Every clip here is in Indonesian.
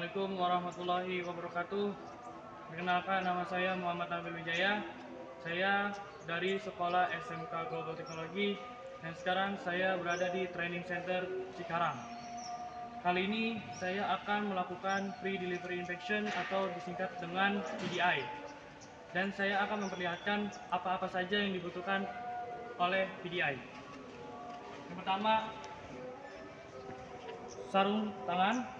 Assalamualaikum warahmatullahi wabarakatuh. Perkenalkan, nama saya Muhammad Nabil Wijaya. Saya dari Sekolah SMK Global Teknologi dan sekarang saya berada di Training Center Cikarang. Kali ini saya akan melakukan Pre-Delivery Inspection atau disingkat dengan PDI. Dan saya akan memperlihatkan apa-apa saja yang dibutuhkan oleh PDI. Yang pertama, sarung tangan.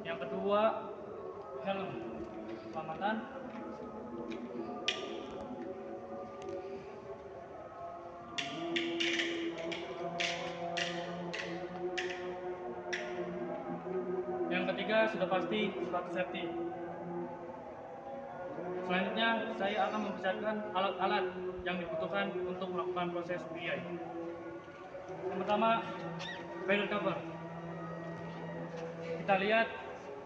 Yang kedua, helm keselamatan. Yang ketiga, sudah pasti sepatu safety. Selanjutnya, saya akan mempersiapkan alat-alat yang dibutuhkan untuk melakukan proses PDI. Yang pertama, pedal cover. Kita lihat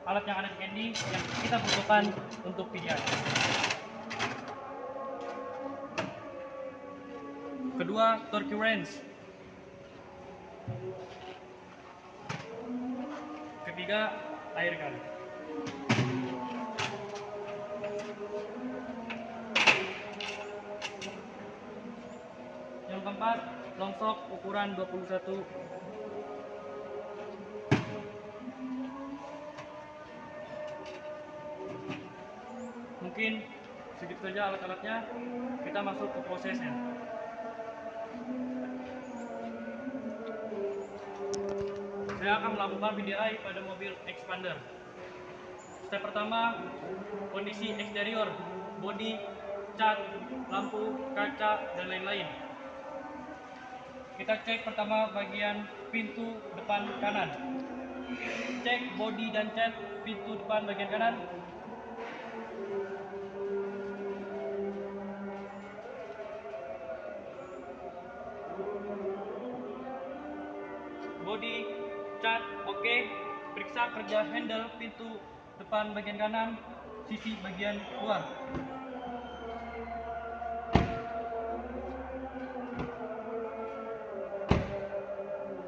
alat yang ada di handy yang kita butuhkan untuk PDI. Kedua, torque wrench. Ketiga, air gun. Yang keempat, long sock ukuran 21. Mungkin segitu saja alat-alatnya, kita masuk ke prosesnya. Saya akan melakukan PDI pada mobil expander. Step pertama, kondisi eksterior, bodi, cat, lampu, kaca, dan lain-lain. Kita cek pertama bagian pintu depan kanan. Cek bodi dan cat pintu depan bagian kanan. Bodi, cat, oke. Periksa kerja handle pintu depan bagian kanan, sisi bagian luar.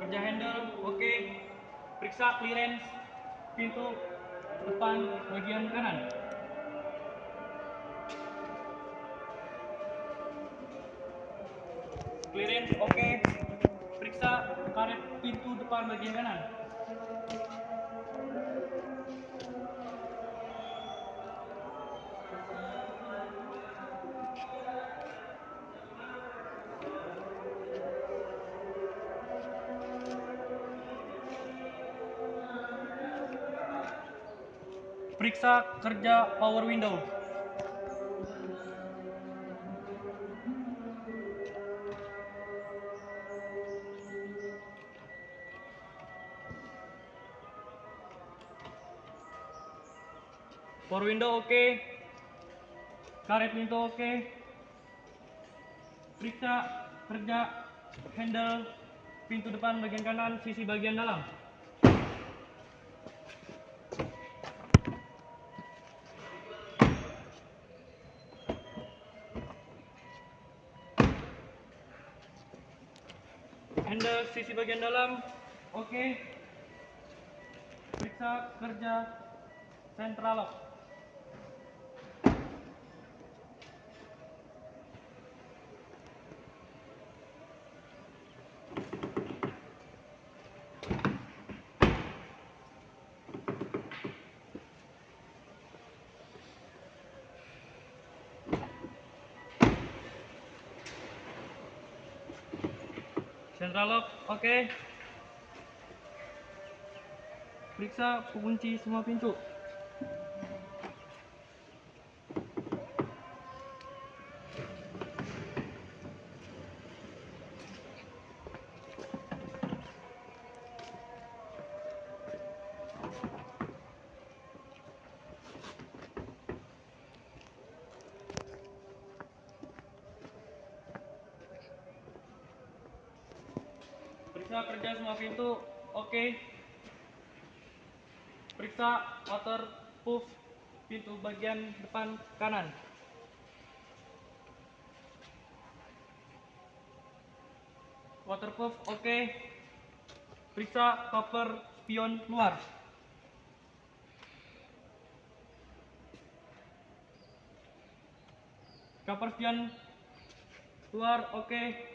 Kerja handle, oke. Periksa clearance pintu depan bagian kanan. Clearance, oke. Periksa karet pintu depan bagian kanan. Periksa kerja power window. Power window oke. Karet pintu oke. Periksa kerja handle pintu depan bagian kanan, sisi bagian dalam. Handle sisi bagian dalam oke. Periksa kerja central lock. Central lock oke. Periksa pengunci semua pintu. Periksa kerja semua pintu. Oke. Periksa waterproof pintu bagian depan kanan. Waterproof oke. Periksa cover spion luar. Cover spion luar oke.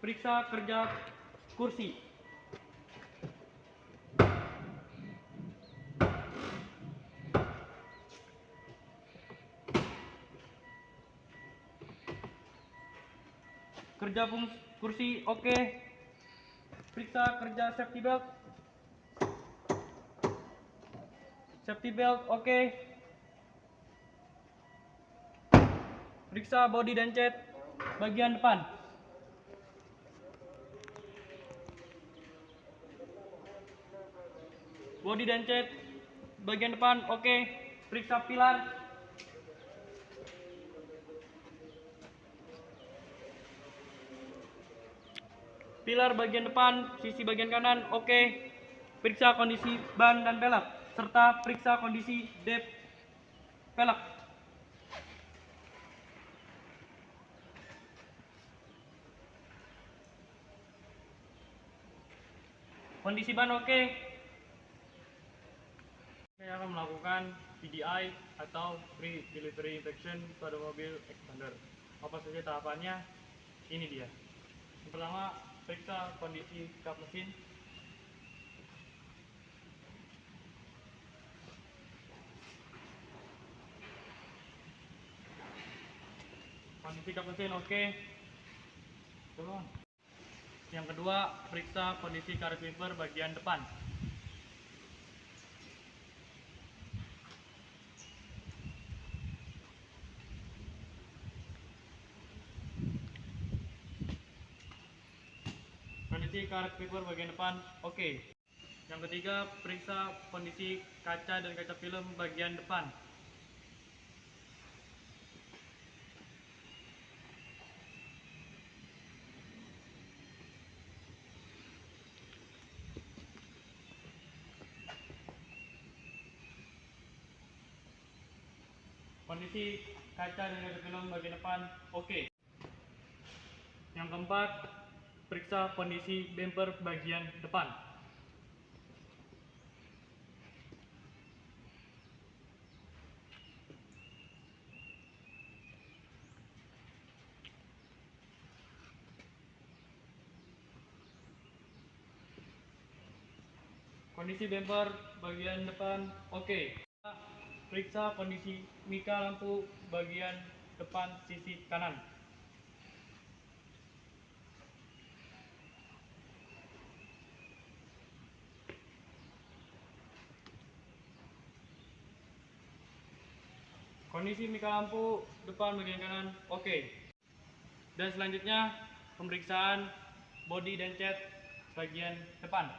Periksa kerja kursi. Kerja kursi oke. Periksa kerja safety belt. Safety belt oke. Periksa bodi dan cat bagian depan. Bodi dan cat bagian depan oke. Periksa pilar. Pilar bagian depan, sisi bagian kanan oke. Periksa kondisi ban dan pelek serta periksa kondisi dep pelek. Kondisi ban oke. Saya akan melakukan PDI atau pre-delivery inspection pada mobil expander. Apa saja tahapannya? Ini dia. Yang pertama, periksa kondisi kap mesin. Kondisi kap mesin oke. Yang kedua, periksa kondisi karet wiper bagian depan. Kondisi karet wiper bagian depan oke. Yang ketiga, periksa kondisi kaca dan kaca film bagian depan. Kondisi kaca dan kaca film bagian depan oke. Yang keempat, periksa kondisi bumper bagian depan. Kondisi bumper bagian depan oke. Periksa kondisi mika lampu bagian depan sisi kanan. Kondisi mika lampu depan bagian kanan oke. Dan selanjutnya pemeriksaan bodi dan cat bagian depan.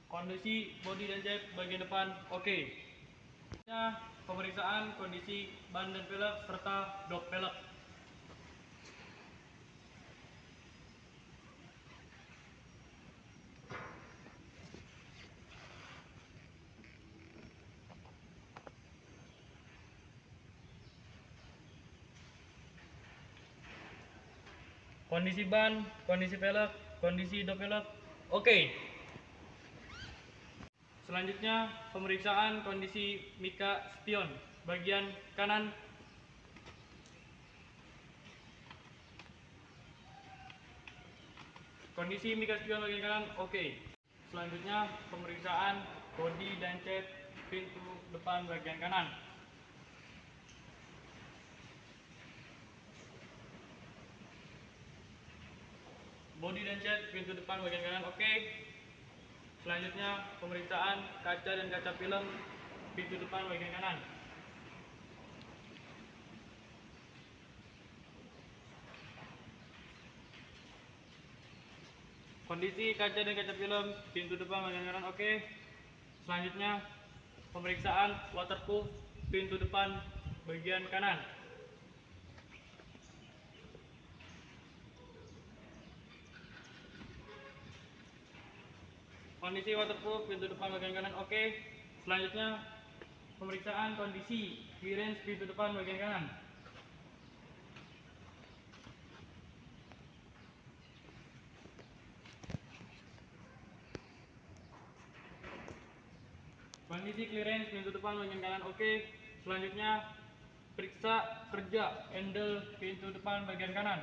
Kondisi bodi dan cat bagian depan oke. Pemeriksaan kondisi ban dan pelek serta dop pelek. Kondisi ban, kondisi pelek, kondisi dop pelek oke. Selanjutnya pemeriksaan kondisi mika spion bagian kanan. Kondisi mika spion bagian kanan oke. Selanjutnya pemeriksaan bodi dan cat pintu depan bagian kanan. Bodi dan cat pintu depan bagian kanan oke. Selanjutnya pemeriksaan kaca dan kaca film pintu depan bagian kanan. Kondisi kaca dan kaca film pintu depan bagian kanan oke. Selanjutnya pemeriksaan waterproof pintu depan bagian kanan. Kondisi waterproof pintu depan bagian kanan oke. Selanjutnya pemeriksaan kondisi clearance pintu depan bagian kanan. Kondisi clearance pintu depan bagian kanan oke. Selanjutnya periksa kerja handle pintu depan bagian kanan.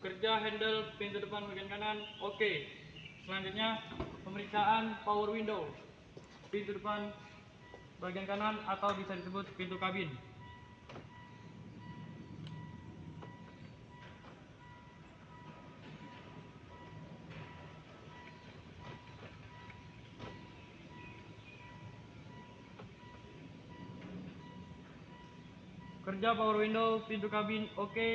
Kerja handle pintu depan bagian kanan oke. Selanjutnya pemeriksaan power window pintu depan bagian kanan atau bisa disebut pintu kabin. Kerja power window pintu kabin oke.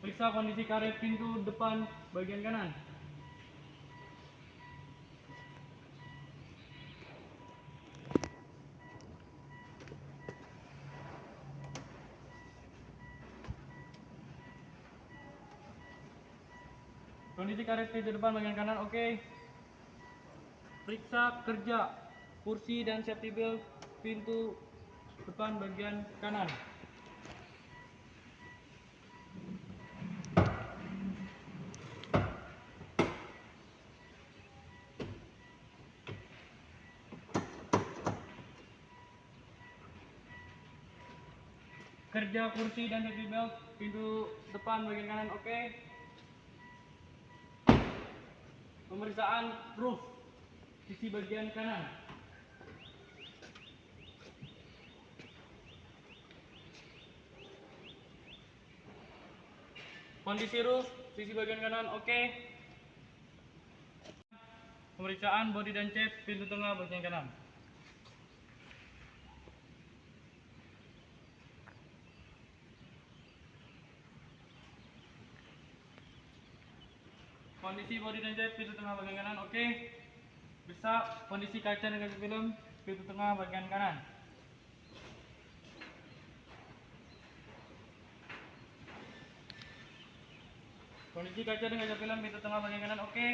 Periksa kondisi karet pintu depan bagian kanan. Kondisi karet pintu depan bagian kanan oke. Periksa kerja kursi dan safety belt pintu depan bagian kanan. Kerja kursi dan safety belt pintu depan bagian kanan oke. Pemeriksaan roof sisi bagian kanan. Kondisi roof sisi bagian kanan oke. Pemeriksaan bodi dan cat pintu tengah bagian kanan. Kondisi bodi dan cat pintu tengah bagian kanan oke. Bisa kondisi kaca dan kaca film pintu tengah bagian kanan. Kondisi kaca dan kaca film pintu tengah bagian kanan oke.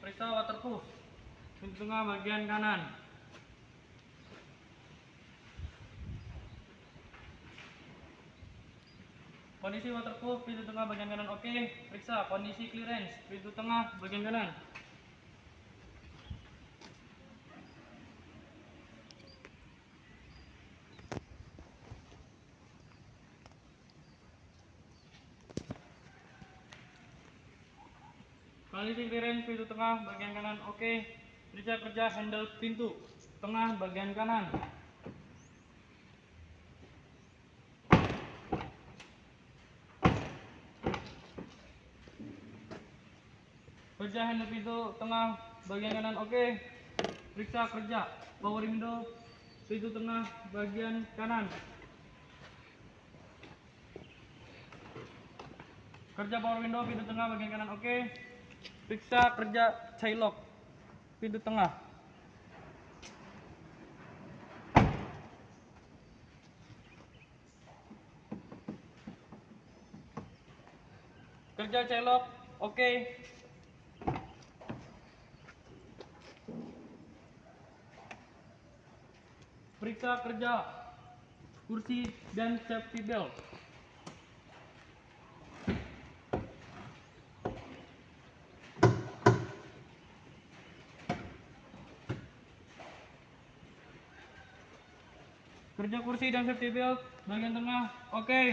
Periksa waterproof pintu tengah bagian kanan. Kondisi waterproof pintu tengah bagian kanan oke. Periksa kondisi clearance pintu tengah bagian kanan. Kondisi clearance pintu tengah bagian kanan oke. Periksa kerja handle pintu tengah bagian kanan. Kerja handle pintu tengah bagian kanan oke. Periksa kerja power window pintu tengah bagian kanan. Kerja power window pintu tengah bagian kanan oke. Periksa kerja child lock pintu tengah. Kerja child lock oke. Periksa kerja kursi dan safety belt. Kerja kursi dan safety belt bagian tengah oke.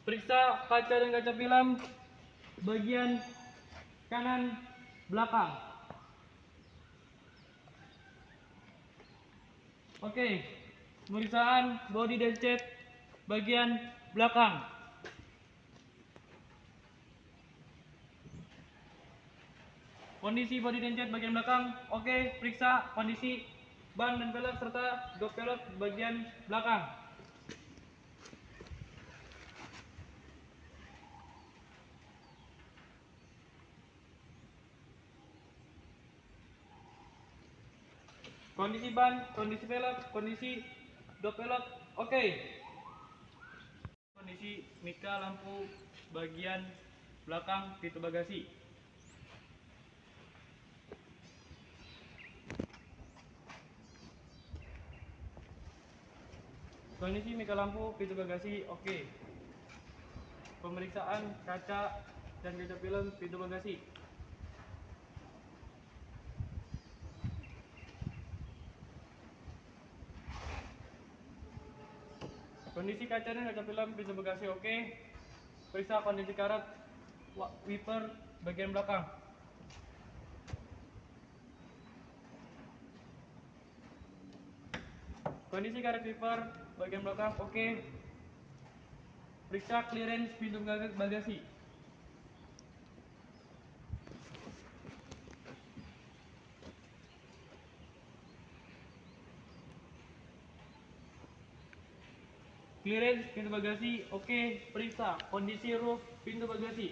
Periksa kaca dan kaca film bagian kanan belakang. Oke. Pemeriksaan bodi dan cat bagian belakang. Kondisi bodi dan cat bagian belakang oke. Periksa kondisi ban dan velg serta jok velg bagian belakang. Kondisi ban, kondisi velg, kondisi jok velg, oke. Kondisi mika lampu bagian belakang pintu bagasi. Kondisi mika lampu pintu bagasi oke. Pemeriksaan kaca dan kaca film pintu bagasi. Kondisi kaca dan kaca film pintu bagasi oke. Periksa kondisi karet wiper bagian belakang. Kondisi karet wiper bagian belakang oke. Periksa clearance pintu bagasi. Clearance pintu bagasi oke. Periksa kondisi roof pintu bagasi.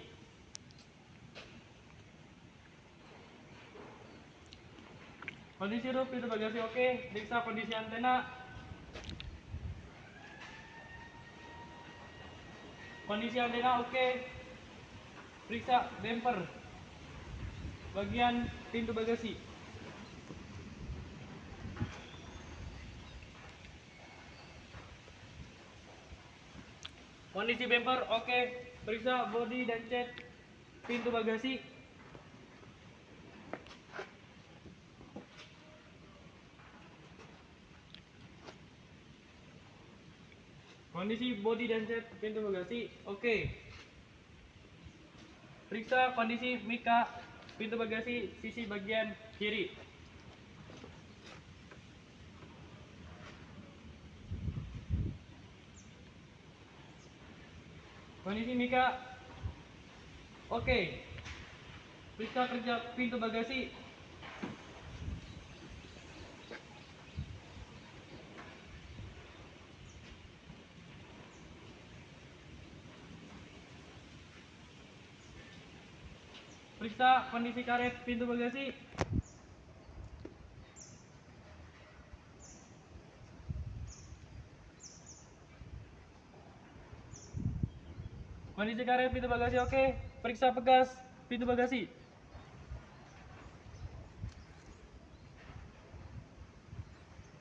Kondisi roof pintu bagasi oke. Periksa kondisi antena. Kondisi antena oke. Periksa bumper bagian pintu bagasi. Kondisi bumper oke. Periksa bodi dan cat pintu bagasi. Kondisi bodi dan cat pintu bagasi oke. Periksa kondisi mika pintu bagasi sisi bagian kiri. Kondisi mika oke. Periksa kerja pintu bagasi. Periksa kondisi karet pintu bagasi. Kondisi karet pintu bagasi oke. Periksa pegas pintu bagasi.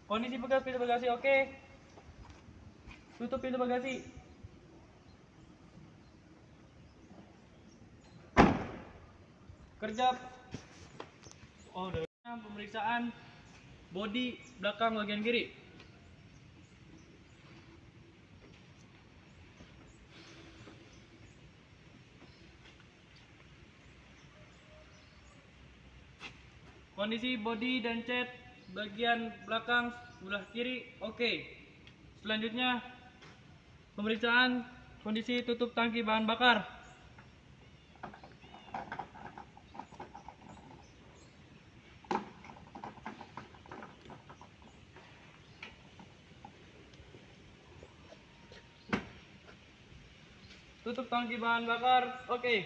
Kondisi pegas pintu bagasi oke. Tutup pintu bagasi. Kerja pemeriksaan bodi belakang bagian kiri. Kondisi bodi dan cat bagian belakang sebelah kiri oke. Selanjutnya pemeriksaan kondisi tutup tangki bahan bakar. Tutup tangki bahan bakar oke.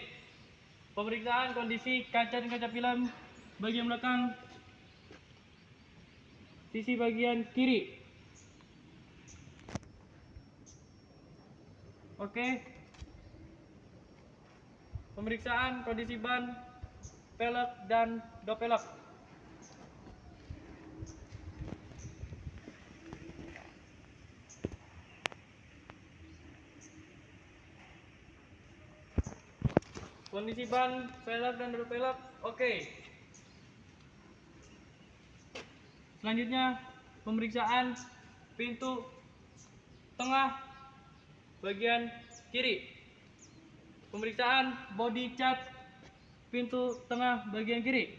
Pemeriksaan kondisi kaca dan kaca film bagian belakang sisi bagian kiri. Oke. Pemeriksaan kondisi ban, pelek dan dop pelek. Kondisi ban, pelek dan dop pelek oke. Selanjutnya pemeriksaan pintu tengah bagian kiri. Pemeriksaan body cat pintu tengah bagian kiri.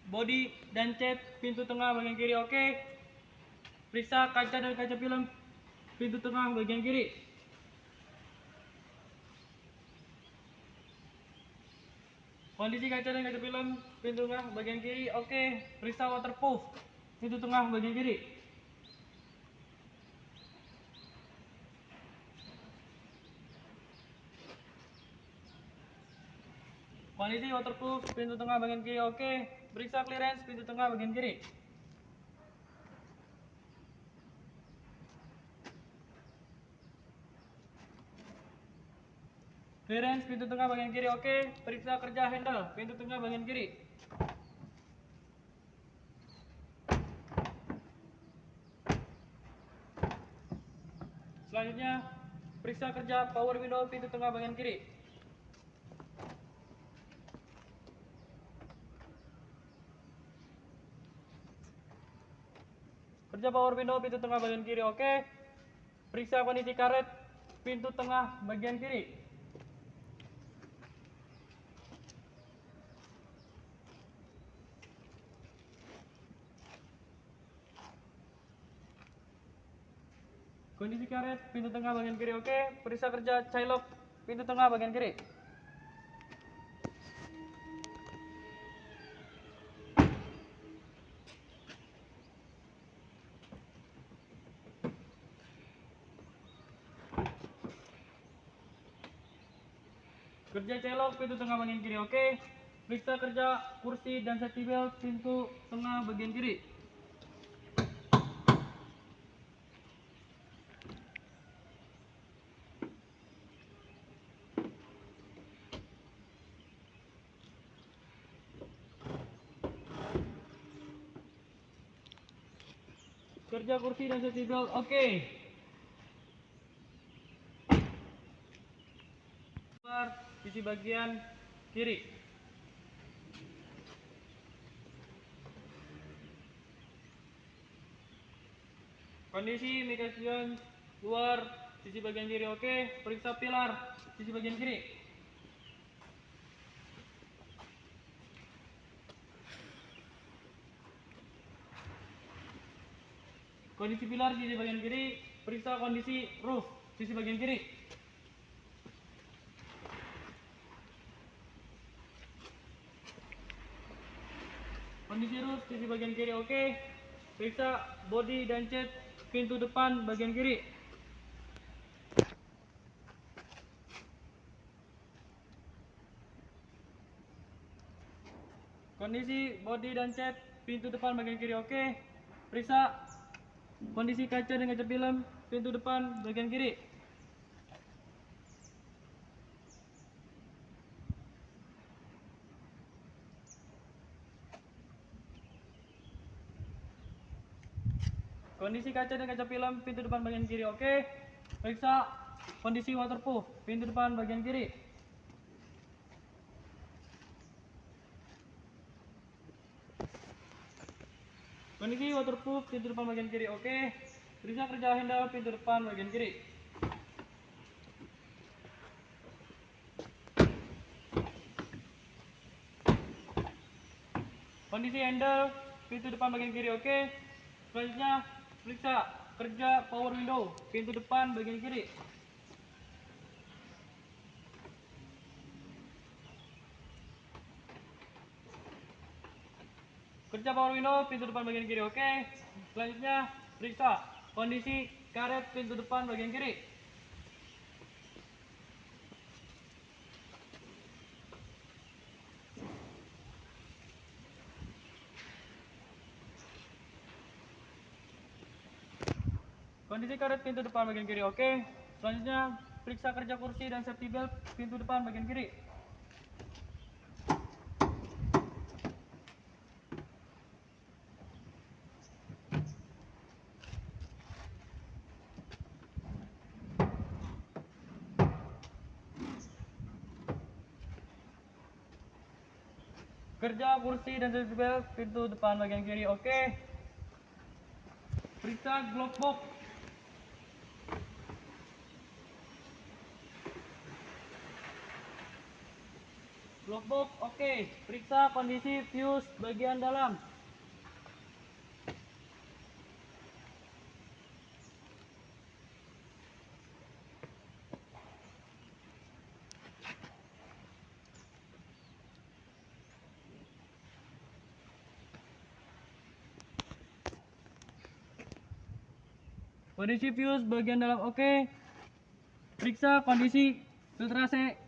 Body dan cat pintu tengah bagian kiri oke. Periksa kaca dan kaca film pintu tengah bagian kiri. Kondisi kaca dan kaca film pintu tengah bagian kiri oke. Periksa waterproof pintu tengah bagian kiri. Kondisi waterproof pintu tengah bagian kiri oke. Periksa clearance pintu tengah bagian kiri. Clearance pintu tengah bagian kiri oke. Periksa kerja handle pintu tengah bagian kiri. Selanjutnya, periksa kerja power window pintu tengah bagian kiri. Kerja power window pintu tengah bagian kiri oke. Periksa kondisi karet pintu tengah bagian kiri. Kondisi karet pintu tengah bagian kiri oke. Periksa kerja childlock pintu tengah bagian kiri. Kerja childlock pintu tengah bagian kiri oke. Periksa kerja kursi dan safety belt pintu tengah bagian kiri. Kerja kursi dan safety belt oke. Sisi bagian kiri. Kondisi mechanism luar sisi bagian kiri oke. Periksa pilar sisi bagian kiri. Kondisi pilar sisi bagian kiri. Periksa kondisi roof sisi bagian kiri. Kondisi roof sisi bagian kiri oke. Periksa body dan cat pintu depan bagian kiri. Kondisi body dan cat pintu depan bagian kiri oke. Periksa kondisi kaca dan kaca film pintu depan bagian kiri. Kondisi kaca dan kaca film pintu depan bagian kiri oke. Periksa kondisi waterproof pintu depan bagian kiri. Kondisi waterproof pintu depan bagian kiri oke. Periksa kerja handle pintu depan bagian kiri. Kondisi handle pintu depan bagian kiri oke. Selanjutnya periksa kerja power window pintu depan bagian kiri. Kerja power window pintu depan bagian kiri oke. Selanjutnya periksa kondisi karet pintu depan bagian kiri. Kondisi karet pintu depan bagian kiri oke. Selanjutnya periksa kerja kursi dan safety belt pintu depan bagian kiri. Kerja kursi dan safety belt pintu depan bagian kiri oke. Periksa glove box. Glove box oke. Periksa kondisi fuse bagian dalam. Kondisi fuse bagian dalam oke. Periksa kondisi filtrase.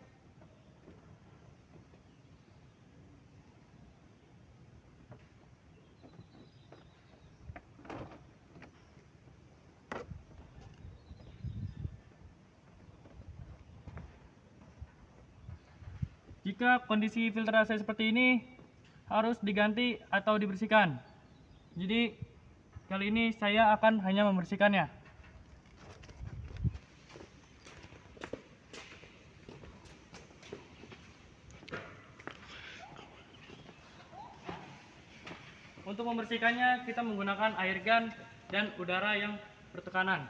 Jika kondisi filtrase seperti ini, harus diganti atau dibersihkan. Jadi, kali ini saya akan hanya membersihkannya. Untuk membersihkannya, kita menggunakan air gun dan udara yang bertekanan.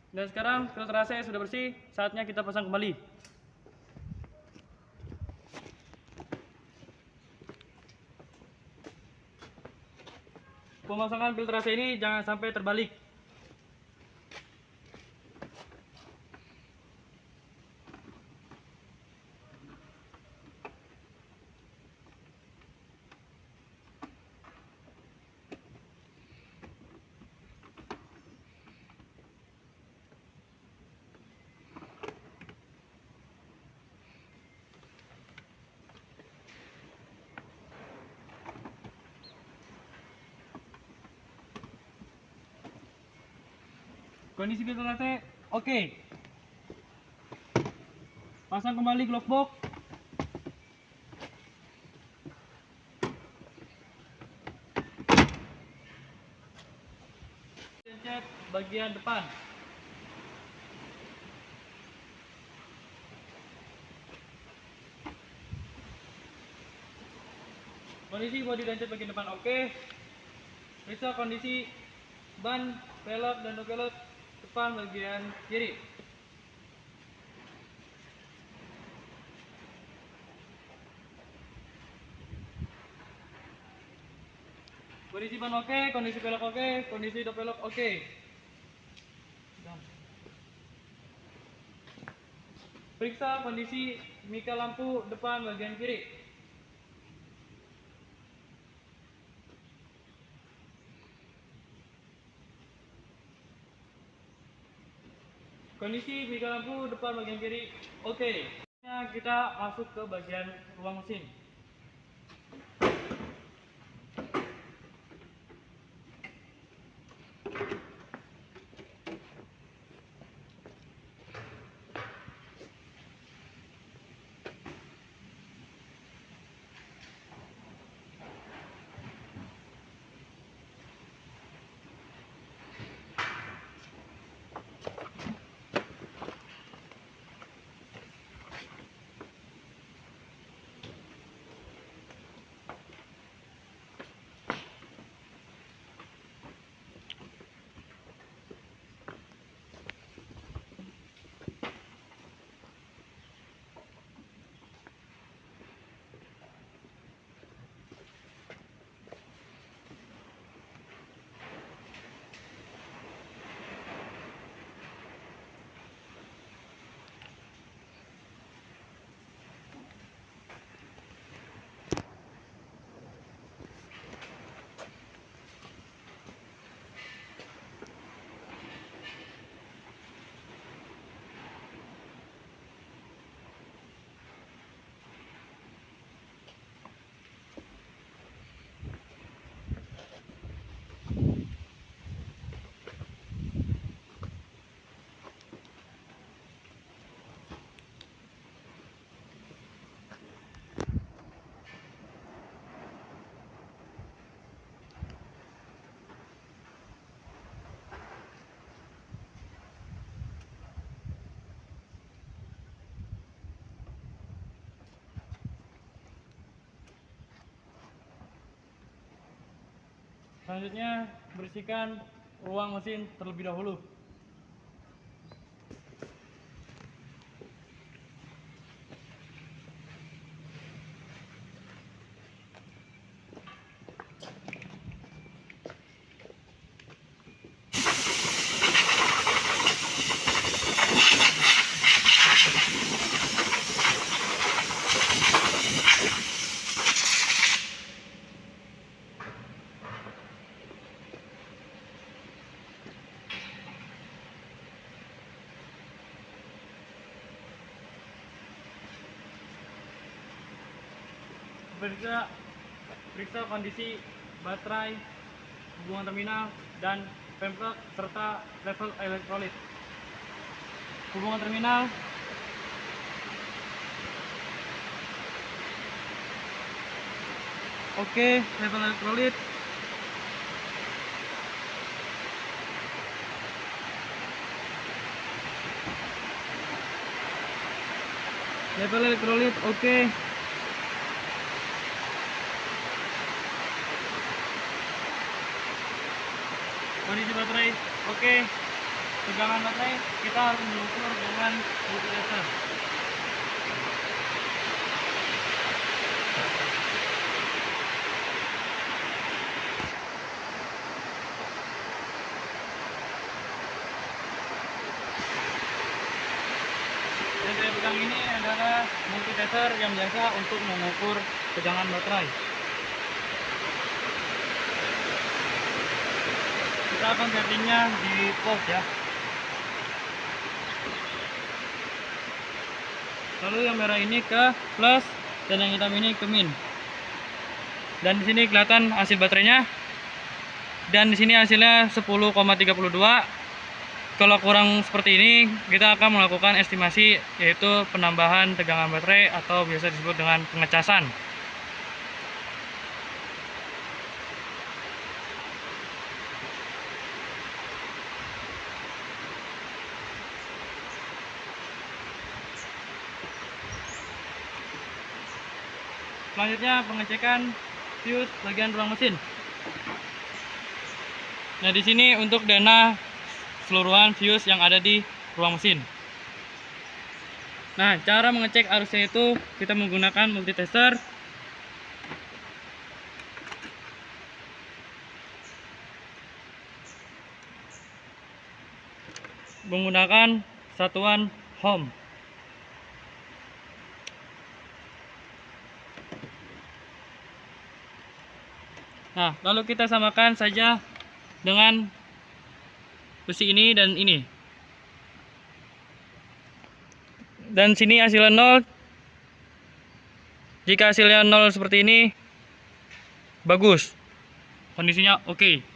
Dan sekarang filtrase sudah bersih, saatnya kita pasang kembali. Pemasangan filtrase ini jangan sampai terbalik. Kondisi filtrase oke. Pasang kembali glove box. Pencet bagian depan. Kondisi bodi dan cat bagian depan oke. Periksa kondisi ban, velg, dan velg depan bagian kiri. Kondisi ban oke, kondisi velg oke, kondisi velg oke. Periksa kondisi mika lampu depan bagian kiri. Kondisi mika lampu depan bagian kiri oke. Kita masuk ke bagian ruang mesin. Selanjutnya bersihkan ruang mesin terlebih dahulu. Periksa kondisi baterai, hubungan terminal, dan pemplok serta level elektrolit. Hubungan terminal oke, level elektrolit oke. Kondisi baterai oke. Tegangan baterai kita harus mengukur dengan multitester. Yang saya pegang ini adalah multitester yang biasa untuk mengukur tegangan baterai. Kita akan settingnya di volt ya. Lalu yang merah ini ke plus dan yang hitam ini ke min. Dan di sini kelihatan hasil baterainya. Dan di sini hasilnya 10,32. Kalau kurang seperti ini, kita akan melakukan estimasi, yaitu penambahan tegangan baterai atau biasa disebut dengan pengecasan. Selanjutnya pengecekan fuse bagian ruang mesin. Nah, di sini untuk dana keseluruhan fuse yang ada di ruang mesin. Nah, cara mengecek arusnya itu kita menggunakan multitester. Menggunakan satuan ohm. Nah, lalu kita samakan saja dengan besi ini dan ini. Dan sini hasilnya 0. Jika hasilnya 0 seperti ini, bagus. Kondisinya oke.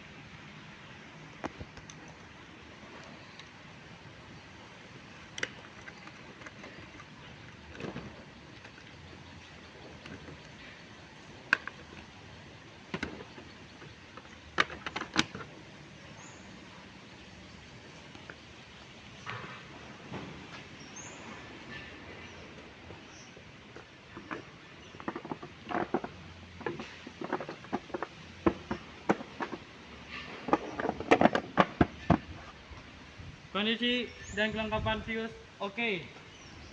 Kondisi dan kelengkapan fuse oke.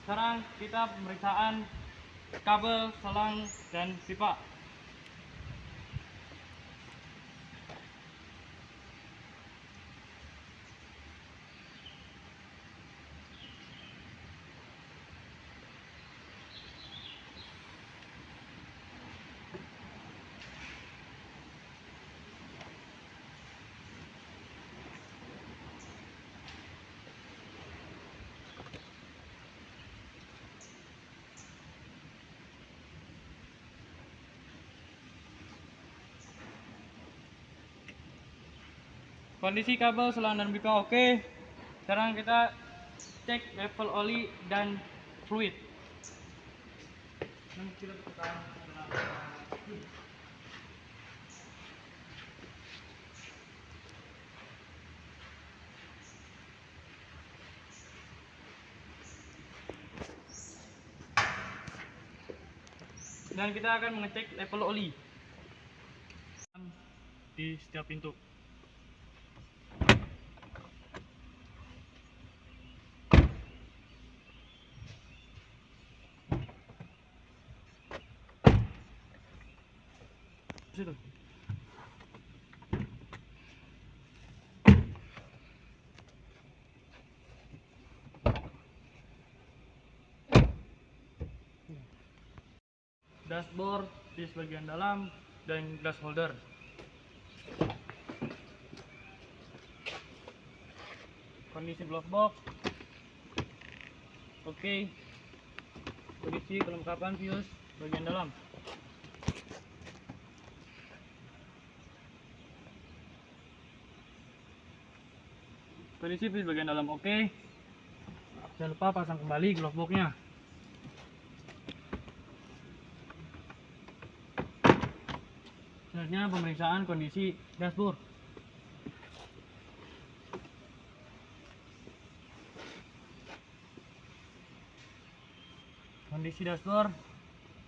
Sekarang kita pemeriksaan kabel, selang, dan pipa. Kondisi kabel, selang, dan pipa oke. Sekarang kita cek level oli dan fluid. Dan kita akan mengecek level oli di setiap pintu. situ. Dashboard di bagian dalam dan glass holder. Kondisi glove box oke. Kondisi kelengkapan fuse bagian dalam. Kondisi fuse bagian dalam oke. Jangan lupa pasang kembali glove box-nya. Selanjutnya pemeriksaan kondisi dashboard. Kondisi dashboard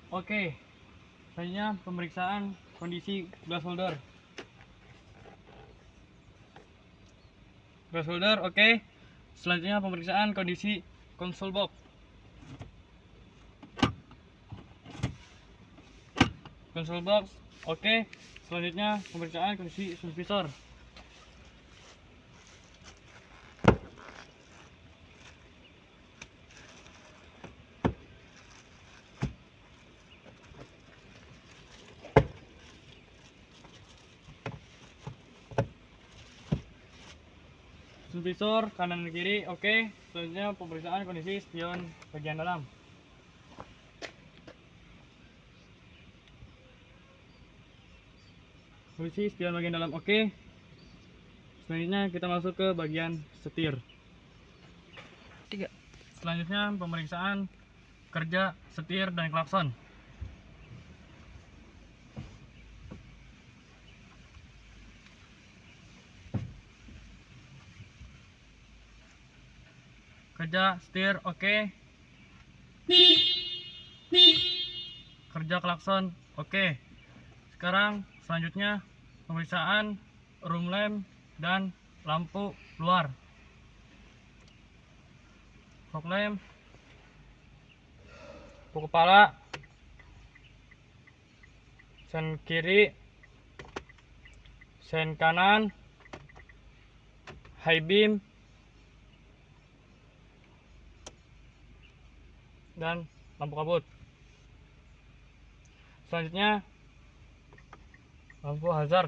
oke. Selanjutnya pemeriksaan kondisi glass holder. Glass holder oke. Selanjutnya pemeriksaan kondisi console box. Console box oke. Selanjutnya pemeriksaan kondisi sun visor. Sun visor kanan dan kiri oke. Selanjutnya pemeriksaan kondisi spion bagian dalam. Kondisi spion bagian dalam oke. Selanjutnya kita masuk ke bagian setir. Selanjutnya pemeriksaan kerja setir dan klakson. Kerja setir oke. Kerja klakson oke. Sekarang selanjutnya pemeriksaan room lamp dan lampu luar. Fog lamp, lampu kepala, sen kiri, sen kanan, high beam, dan lampu kabut. Selanjutnya lampu hazard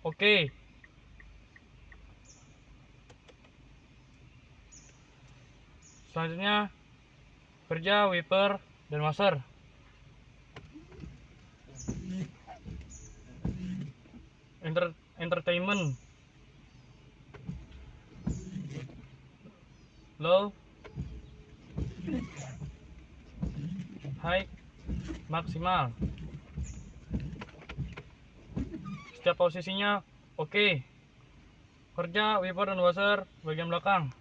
oke. Selanjutnya kerja wiper dan washer. Entertainment low, high, maksimal. Setiap posisinya oke. Kerja wiper dan washer bagian belakang.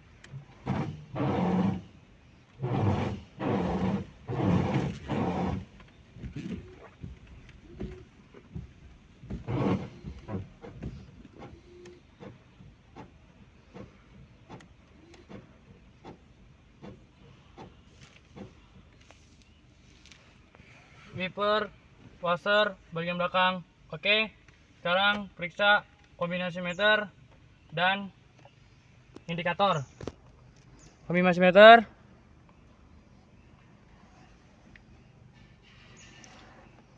Wiper, washer bagian belakang oke. Sekarang periksa kombinasi meter dan indikator. Kombinasi meter,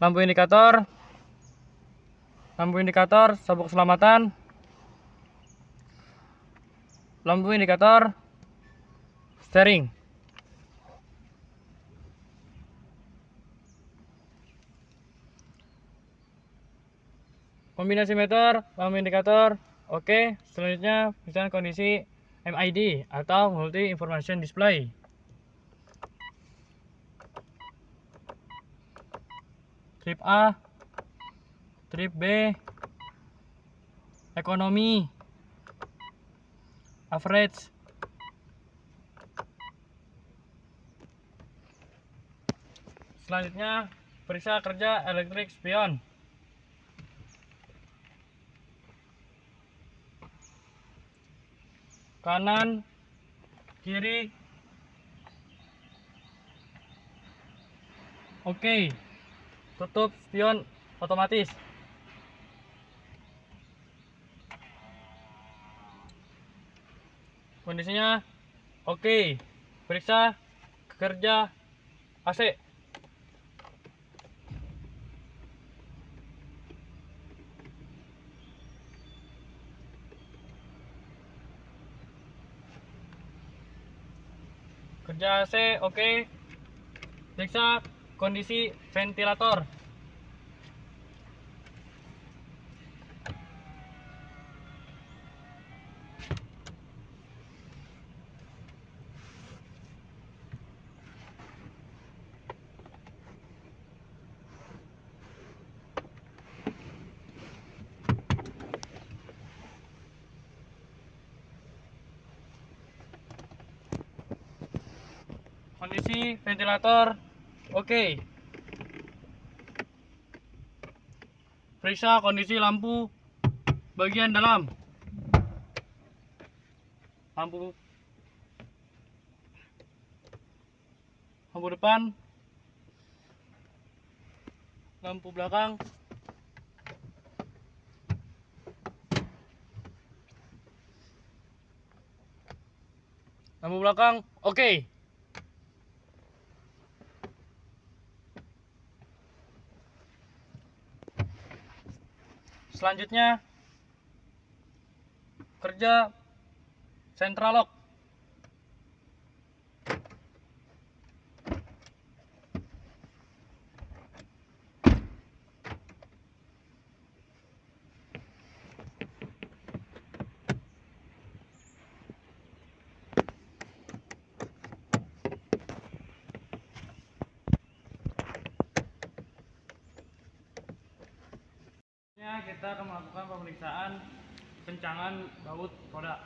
lampu indikator, sabuk keselamatan, lampu indikator, steering. Kombinasi meter, lampu indikator oke. Selanjutnya misalnya kondisi MID atau multi information display. Trip A, trip B, ekonomi, average. Selanjutnya periksa kerja elektrik spion. Kanan, kiri oke. tutup spion otomatis. Kondisinya oke. Periksa kerja AC. Kerja AC oke. Periksa kondisi ventilator. Kondisi ventilator oke. Periksa kondisi lampu bagian dalam. Lampu depan, lampu belakang, oke. Selanjutnya kerja central lock. Kita akan melakukan pemeriksaan kencangan baut roda.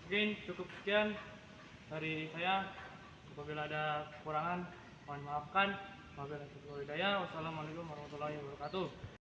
Mungkin cukup sekian dari saya. Apabila ada kekurangan, mohon maafkan. Wassalamualaikum warahmatullahi wabarakatuh.